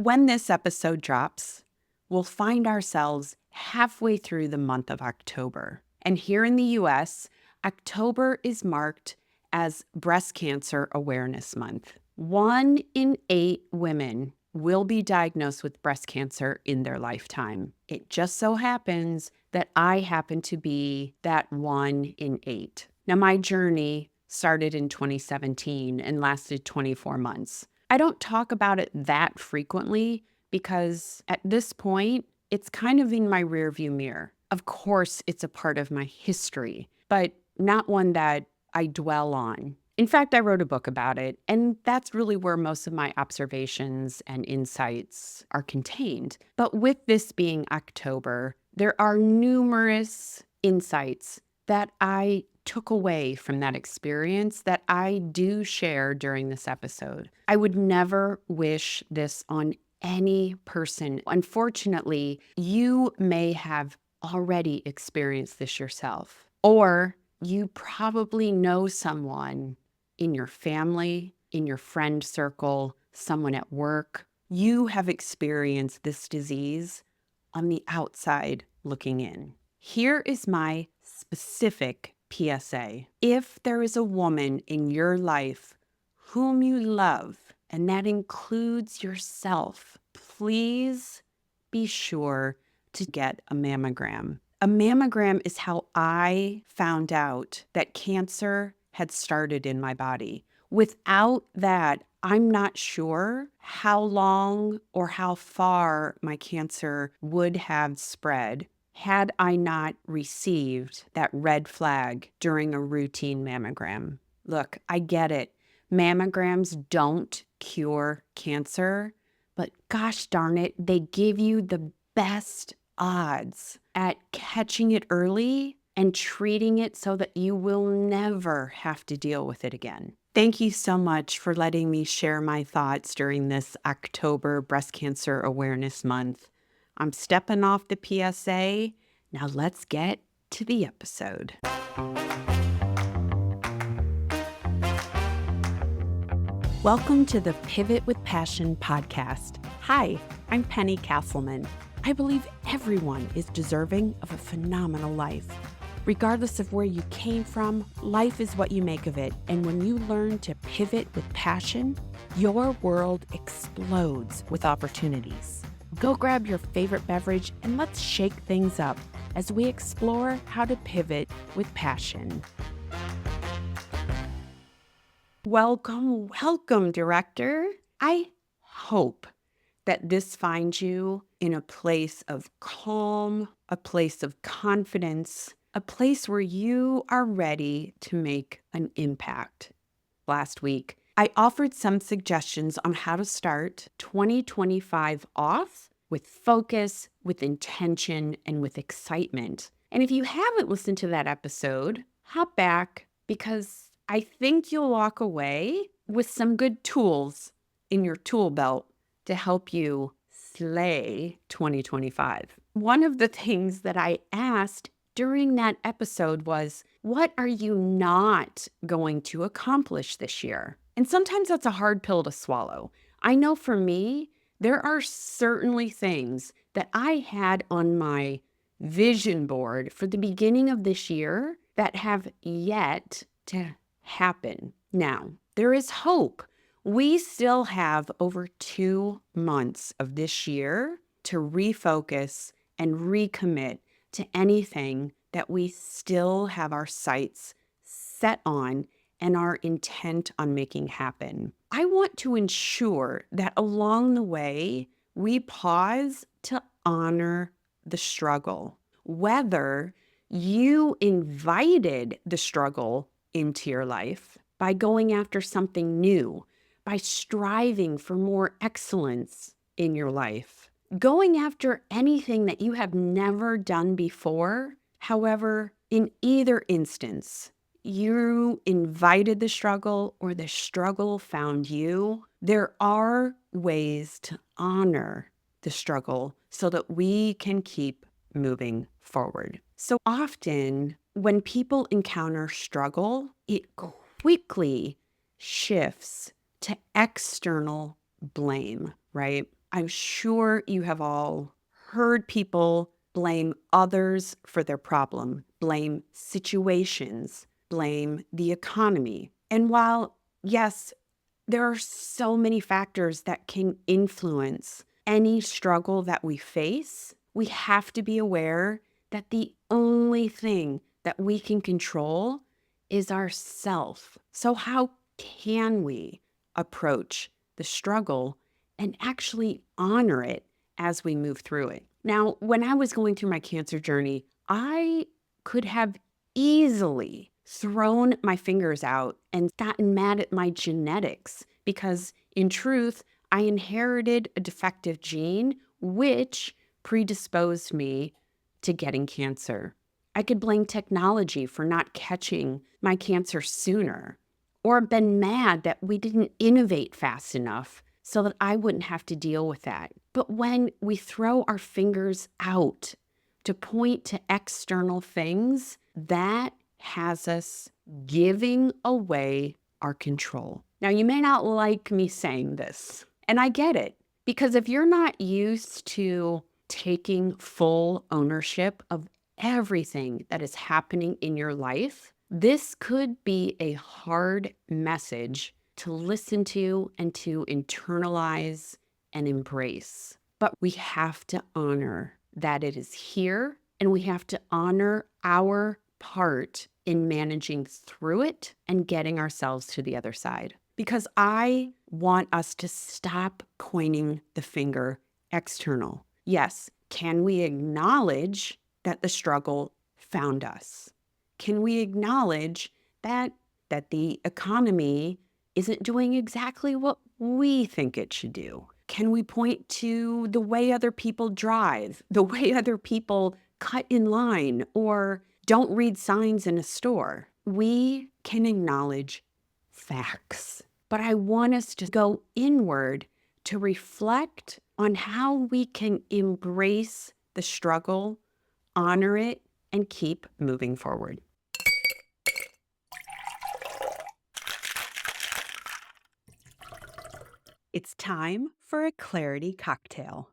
When this episode drops, we'll find ourselves halfway through the month of October. And here in the US, October is marked as Breast Cancer Awareness Month. 1 in 8 women will be diagnosed with breast cancer in their lifetime. It just so happens that I happen to be that 1 in 8. Now, my journey started in 2017 and lasted 24 months. I don't talk about it that frequently because at this point, it's kind of in my rearview mirror. Of course, it's a part of my history, but not one that I dwell on. In fact, I wrote a book about it, and that's really where most of my observations and insights are contained. But with this being October, there are numerous insights that I took away from that experience that I do share during this episode. I would never wish this on any person. Unfortunately, you may have already experienced this yourself, or you probably know someone in your family, in your friend circle, someone at work. You have experienced this disease on the outside looking in. Here is my specific PSA. If there is a woman in your life whom you love, and that includes yourself, please be sure to get a mammogram. A mammogram is how I found out that cancer had started in my body. Without that, I'm not sure how long or how far my cancer would have spread had I not received that red flag during a routine mammogram. Look, I get it. Mammograms don't cure cancer, but gosh darn it, they give you the best odds at catching it early and treating it so that you will never have to deal with it again. Thank you so much for letting me share my thoughts during this October Breast Cancer Awareness Month. I'm stepping off the PSA. Now let's get to the episode. Welcome to the Pivot with Passion podcast. Hi, I'm Penny Castleman. I believe everyone is deserving of a phenomenal life. Regardless of where you came from, life is what you make of it. And when you learn to pivot with passion, your world explodes with opportunities. Go grab your favorite beverage and let's shake things up as we explore how to pivot with passion. Welcome, director. I hope that this finds you in a place of calm, a place of confidence, a place where you are ready to make an impact. Last week, I offered some suggestions on how to start 2025 off with focus, with intention, and with excitement. And if you haven't listened to that episode, hop back because I think you'll walk away with some good tools in your tool belt to help you slay 2025. One of the things that I asked during that episode was, what are you not going to accomplish this year? And sometimes that's a hard pill to swallow. I know for me, there are certainly things that I had on my vision board for the beginning of this year that have yet to happen. Now, there is hope. We still have over 2 months of this year to refocus and recommit to anything that we still have our sights set on and are intent on making happen. I want to ensure that along the way, we pause to honor the struggle. Whether you invited the struggle into your life by going after something new, by striving for more excellence in your life, going after anything that you have never done before. However, in either instance, you invited the struggle or the struggle found you. There are ways to honor the struggle so that we can keep moving forward. So often when people encounter struggle, it quickly shifts to external blame, right? I'm sure you have all heard people blame others for their problem, blame situations, blame the economy. And while, yes, there are so many factors that can influence any struggle that we face, we have to be aware that the only thing that we can control is ourself. So how can we approach the struggle and actually honor it as we move through it? Now, when I was going through my cancer journey, I could have easily thrown my fingers out and gotten mad at my genetics because, in truth, I inherited a defective gene which predisposed me to getting cancer. I could blame technology for not catching my cancer sooner, or been mad that we didn't innovate fast enough so that I wouldn't have to deal with that. But when we throw our fingers out to point to external things, that has us giving away our control. Now, you may not like me saying this, and I get it, because if you're not used to taking full ownership of everything that is happening in your life, this could be a hard message to listen to and to internalize and embrace. But we have to honor that it is here, and we have to honor our part in managing through it and getting ourselves to the other side. Because I want us to stop pointing the finger external. Yes, can we acknowledge that the struggle found us? Can we acknowledge that the economy isn't doing exactly what we think it should do? Can we point to the way other people drive, the way other people cut in line, or don't read signs in a store? We can acknowledge facts. But I want us to go inward to reflect on how we can embrace the struggle, honor it, and keep moving forward. It's time for a clarity cocktail.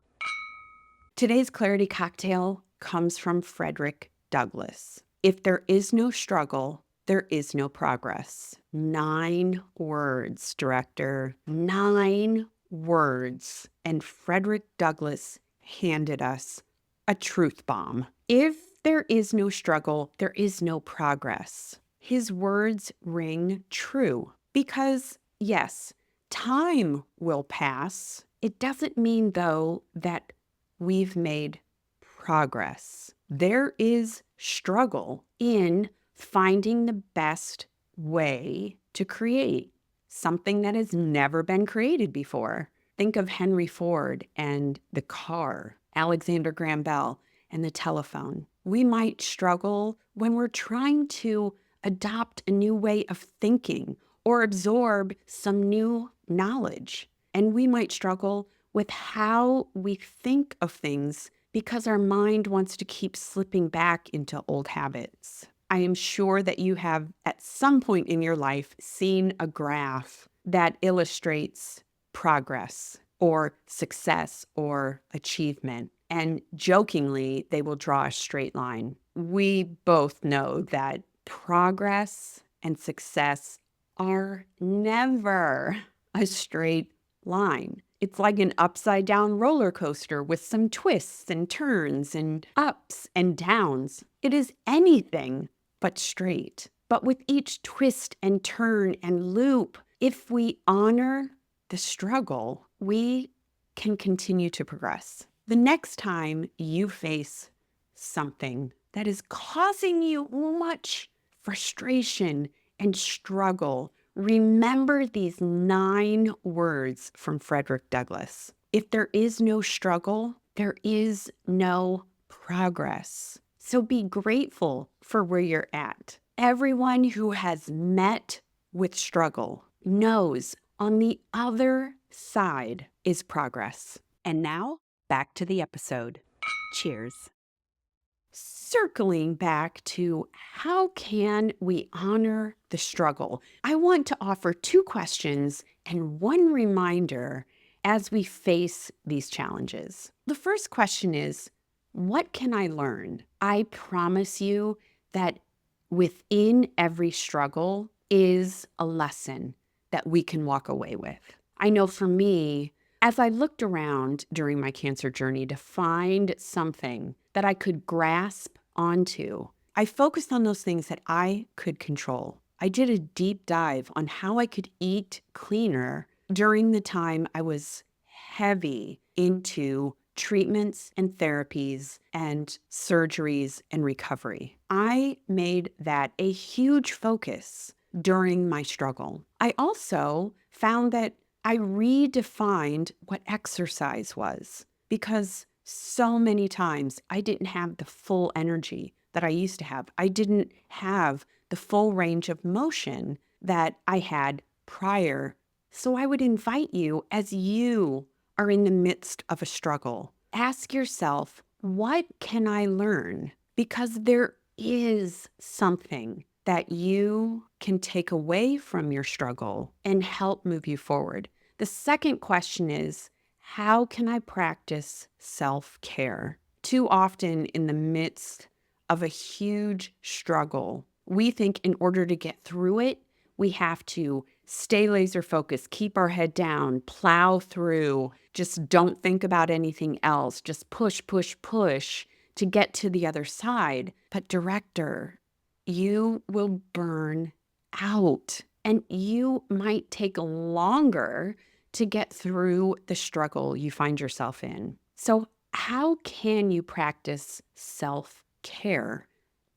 Today's clarity cocktail comes from Frederick Douglass. If there is no struggle, there is no progress. 9 words, director. 9 words. And Frederick Douglass handed us a truth bomb. If there is no struggle, there is no progress. His words ring true because, yes, time will pass. It doesn't mean, though, that we've made progress. There is struggle in finding the best way to create something that has never been created before. Think of Henry Ford and the car, Alexander Graham Bell and the telephone. We might struggle when we're trying to adopt a new way of thinking or absorb some new knowledge. And we might struggle with how we think of things because our mind wants to keep slipping back into old habits. I am sure that you have, at some point in your life, seen a graph that illustrates progress or success or achievement. And jokingly, they will draw a straight line. We both know that progress and success are never a straight line. It's like an upside down roller coaster with some twists and turns and ups and downs. It is anything but straight. But with each twist and turn and loop, if we honor the struggle, we can continue to progress. The next time you face something that is causing you much frustration and struggle, remember these 9 words from Frederick Douglass. If there is no struggle, there is no progress. So be grateful for where you're at. Everyone who has met with struggle knows on the other side is progress. And now, back to the episode. Cheers. Circling back to how can we honor the struggle, I want to offer 2 questions and 1 reminder as we face these challenges. The first question is, what can I learn? I promise you that within every struggle is a lesson that we can walk away with. I know for me, as I looked around during my cancer journey to find something that I could grasp onto, I focused on those things that I could control. I did a deep dive on how I could eat cleaner during the time I was heavy into treatments and therapies and surgeries and recovery. I made that a huge focus during my struggle. I also found that I redefined what exercise was because so many times I didn't have the full energy that I used to have. I didn't have the full range of motion that I had prior. So I would invite you, as you are in the midst of a struggle, ask yourself, what can I learn? Because there is something that you can take away from your struggle and help move you forward. The second question is, how can I practice self-care? Too often in the midst of a huge struggle, we think in order to get through it, we have to stay laser focused, keep our head down, plow through, just don't think about anything else, just push, push, push to get to the other side. But director, you will burn out and you might take longer to get through the struggle you find yourself in. So how can you practice self-care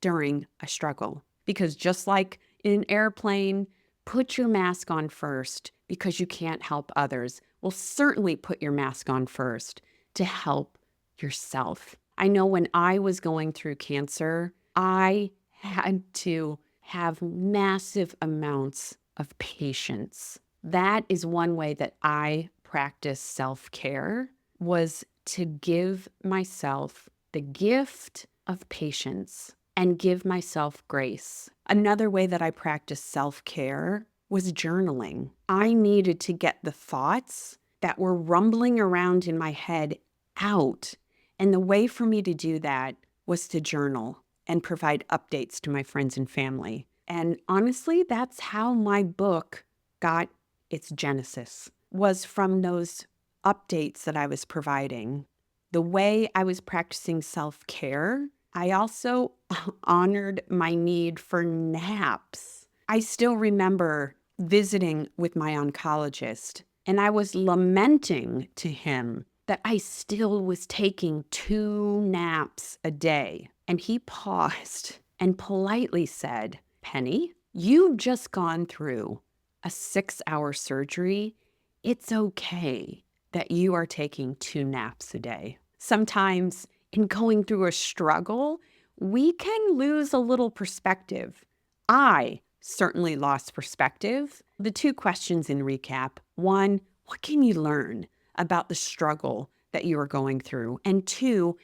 during a struggle? Because just like in an airplane, put your mask on first because you can't help others. Well, certainly put your mask on first to help yourself. I know when I was going through cancer, I had to have massive amounts of patience. That is one way that I practice self-care, was to give myself the gift of patience and give myself grace. Another way that I practiced self-care was journaling. I needed to get the thoughts that were rumbling around in my head out. And the way for me to do that was to journal and provide updates to my friends and family. And honestly, that's how my book got its genesis, was from those updates that I was providing. The way I was practicing self-care, I also honored my need for naps. I still remember visiting with my oncologist, and I was lamenting to him that I still was taking 2 naps a day. And he paused and politely said, "Penny, you've just gone through a 6-hour surgery. It's okay that you are taking 2 naps a day." Sometimes in going through a struggle, we can lose a little perspective. I certainly lost perspective. The 2 questions in recap: 1, what can you learn about the struggle that you are going through? And 2,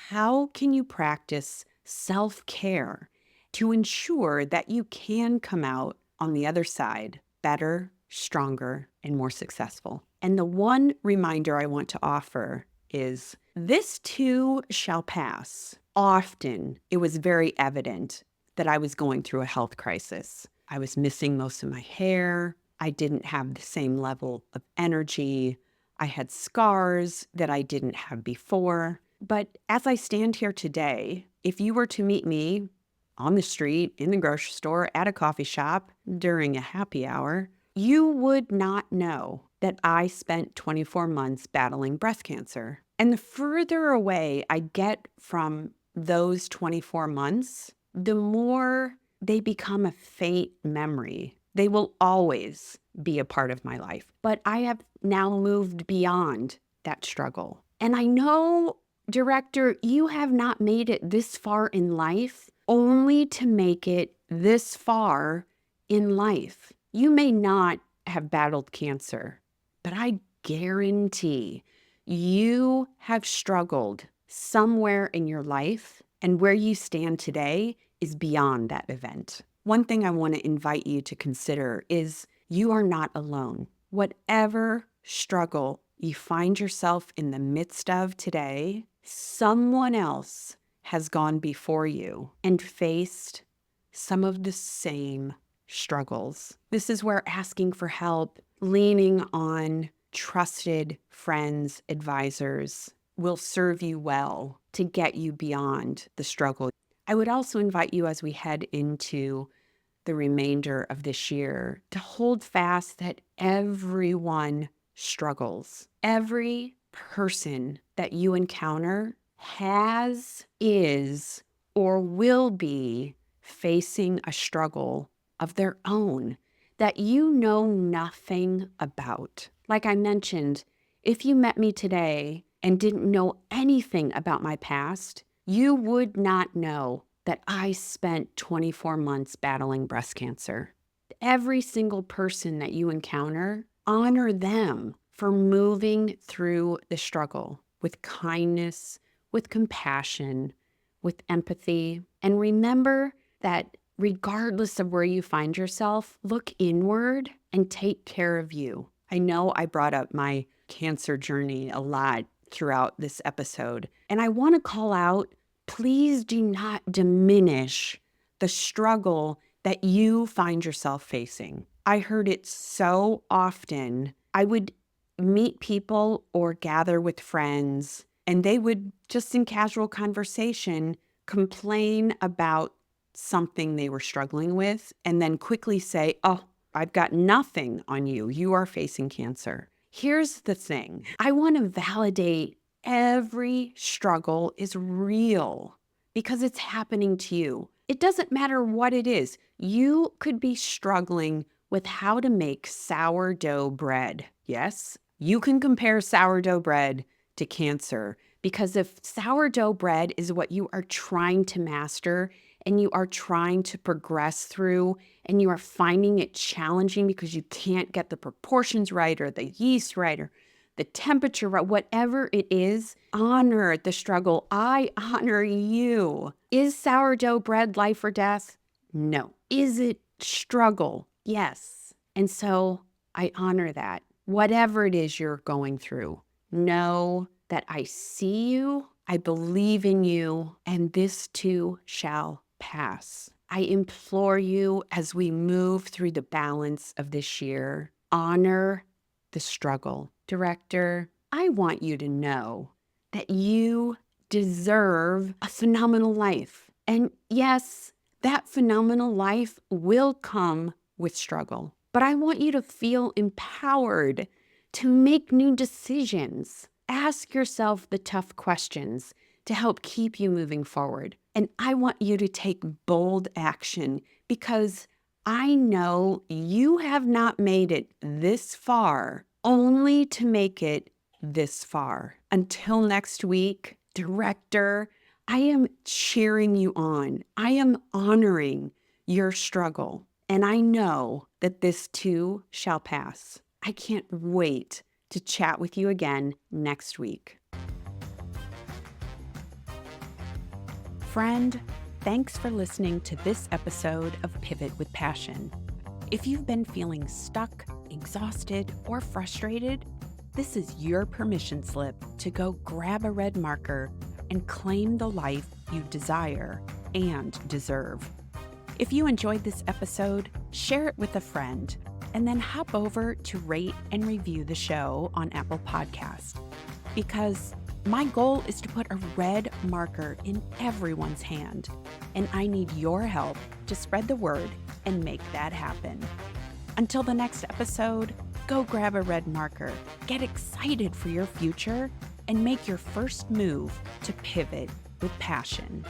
how can you practice self-care to ensure that you can come out on the other side better, stronger, and more successful? And the one reminder I want to offer is, this too shall pass. Often it was very evident that I was going through a health crisis. I was missing most of my hair. I didn't have the same level of energy. I had scars that I didn't have before. But as I stand here today, if you were to meet me on the street, in the grocery store, at a coffee shop, during a happy hour, you would not know that I spent 24 months battling breast cancer. And the further away I get from those 24 months, the more they become a faint memory. They will always be a part of my life. But I have now moved beyond that struggle. And I know, director, you have not made it this far in life only to make it this far in life. You may not have battled cancer, but I guarantee you have struggled somewhere in your life, and where you stand today is beyond that event. One thing I want to invite you to consider is you are not alone. Whatever struggle you find yourself in the midst of today, someone else has gone before you and faced some of the same struggles. This is where asking for help, leaning on trusted friends, advisors will serve you well to get you beyond the struggle. I would also invite you as we head into the remainder of this year to hold fast that everyone struggles. Every person that you encounter has, is, or will be facing a struggle of their own that you know nothing about. Like I mentioned, if you met me today and didn't know anything about my past, you would not know that I spent 24 months battling breast cancer. Every single person that you encounter, honor them for moving through the struggle with kindness, with compassion, with empathy. And remember that regardless of where you find yourself, look inward and take care of you. I know I brought up my cancer journey a lot throughout this episode, and I want to call out, please do not diminish the struggle that you find yourself facing. I heard it so often. I would meet people or gather with friends, and they would just in casual conversation complain about something they were struggling with and then quickly say, "Oh, I've got nothing on you. You are facing cancer." Here's the thing. I want to validate every struggle is real because it's happening to you. It doesn't matter what it is. You could be struggling with how to make sourdough bread. Yes, you can compare sourdough bread to cancer because if sourdough bread is what you are trying to master and you are trying to progress through and you are finding it challenging because you can't get the proportions right or the yeast right or the temperature right, whatever it is, honor the struggle. I honor you. Is sourdough bread life or death? No. Is it struggle? Yes. And so I honor that. Whatever it is you're going through, know that I see you, I believe in you, and this too shall pass. I implore you as we move through the balance of this year, honor the struggle. Director, I want you to know that you deserve a phenomenal life. And yes, that phenomenal life will come with struggle. But I want you to feel empowered to make new decisions. Ask yourself the tough questions to help keep you moving forward. And I want you to take bold action because I know you have not made it this far only to make it this far. Until next week, Director, I am cheering you on. I am honoring your struggle. And I know that this too shall pass. I can't wait to chat with you again next week. Friend, thanks for listening to this episode of Pivot with Passion. If you've been feeling stuck, exhausted, or frustrated, this is your permission slip to go grab a red marker and claim the life you desire and deserve. If you enjoyed this episode, share it with a friend, and then hop over to rate and review the show on Apple Podcasts. Because my goal is to put a red marker in everyone's hand, and I need your help to spread the word and make that happen. Until the next episode, go grab a red marker, get excited for your future, and make your first move to pivot with passion.